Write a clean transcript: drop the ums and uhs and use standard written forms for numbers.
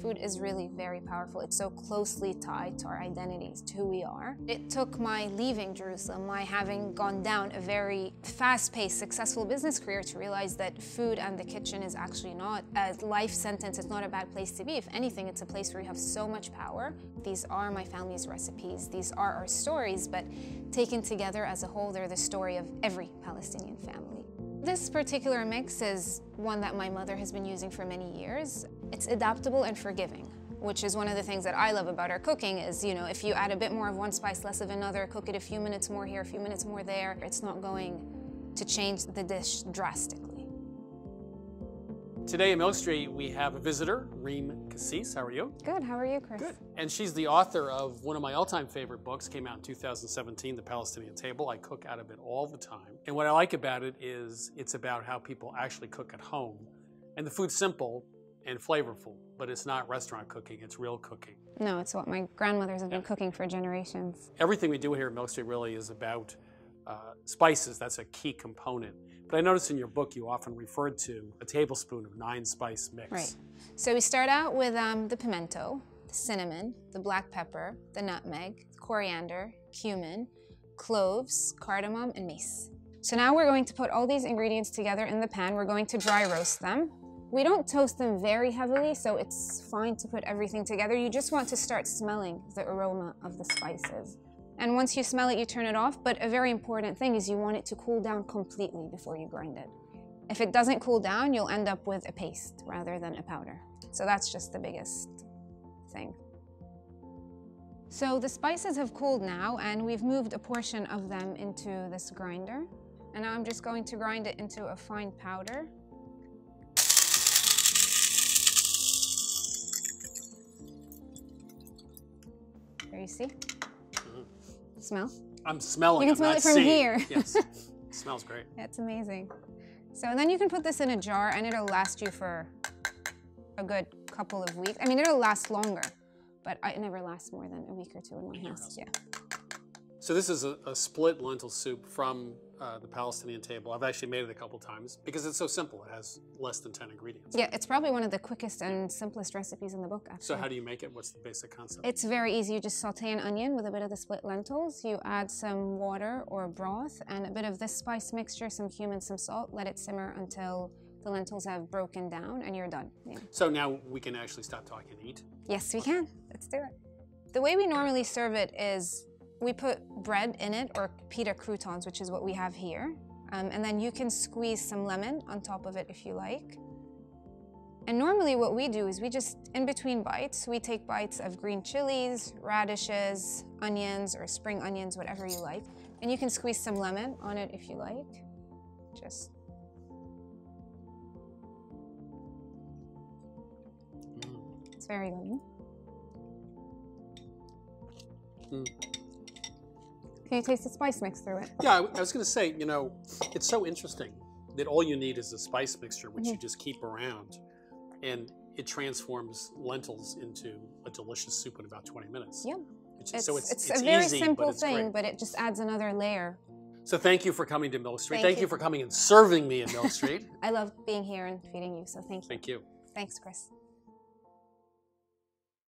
Food is really very powerful. It's so closely tied to our identities, to who we are. It took my leaving Jerusalem, my having gone down a very fast-paced, successful business career to realize that food and the kitchen is actually not a life sentence. It's not a bad place to be. If anything, it's a place where you have so much power. These are my family's recipes. These are our stories, but taken together as a whole, they're the story of every Palestinian family. This particular mix is one that my mother has been using for many years. It's adaptable and forgiving, which is one of the things that I love about our cooking is, you know, if you add a bit more of one spice, less of another, cook it a few minutes more here, a few minutes more there, it's not going to change the dish drastically. Today in Milk Street, we have a visitor, Reem Kassis. How are you? Good, how are you, Chris? Good. And she's the author of one of my all-time favorite books, came out in 2017, The Palestinian Table. I cook out of it all the time. And what I like about it is it's about how people actually cook at home. And the food's simple and flavorful, but it's not restaurant cooking, it's real cooking. No, it's what my grandmothers have been cooking for generations. Everything we do here at Milk Street really is about spices. That's a key component. But I noticed in your book you often referred to a tablespoon of 9-spice mix. Right. So we start out with the pimento, the cinnamon, the black pepper, the nutmeg, coriander, cumin, cloves, cardamom, and mace. So now we're going to put all these ingredients together in the pan. We're going to dry roast them. We don't toast them very heavily, so it's fine to put everything together. You just want to start smelling the aroma of the spices. And once you smell it, you turn it off. But a very important thing is you want it to cool down completely before you grind it. If it doesn't cool down, you'll end up with a paste rather than a powder. So that's just the biggest thing. So the spices have cooled now, and we've moved a portion of them into this grinder. And now I'm just going to grind it into a fine powder. There you see? Smell? I'm smelling. You can smell it from here. Yes, it smells great. It's amazing. So then you can put this in a jar and it'll last you for a good couple of weeks. I mean, it'll last longer, but it never lasts more than a week or two in my house. Yeah. So this is a split lentil soup from the Palestinian Table. I've actually made it a couple times because it's so simple. It has less than 10 ingredients. Yeah, it's probably one of the quickest and simplest recipes in the book, actually. So how do you make it? What's the basic concept? It's very easy. You just saute an onion with a bit of the split lentils. You add some water or broth and a bit of this spice mixture, some cumin, some salt. Let it simmer until the lentils have broken down and you're done. Yeah. So now we can actually stop talking and eat? Yes, we can. Let's do it. The way we normally serve it is we put bread in it, or pita croutons, which is what we have here. And then you can squeeze some lemon on top of it if you like. And normally what we do is we just, in between bites, we take bites of green chilies, radishes, onions, or spring onions, whatever you like. And you can squeeze some lemon on it if you like. Just. It's very good. Can you taste the spice mix through it? Yeah, I was going to say, you know, it's so interesting that all you need is a spice mixture, which you just keep around, and it transforms lentils into a delicious soup in about 20 minutes. Yeah. It's a very easy, simple but thing, but it just adds another layer. So thank you for coming to Milk Street. Thank Thank you for coming and serving me in Milk Street. I love being here and feeding you, so thank you. Thank you. Thanks, Chris.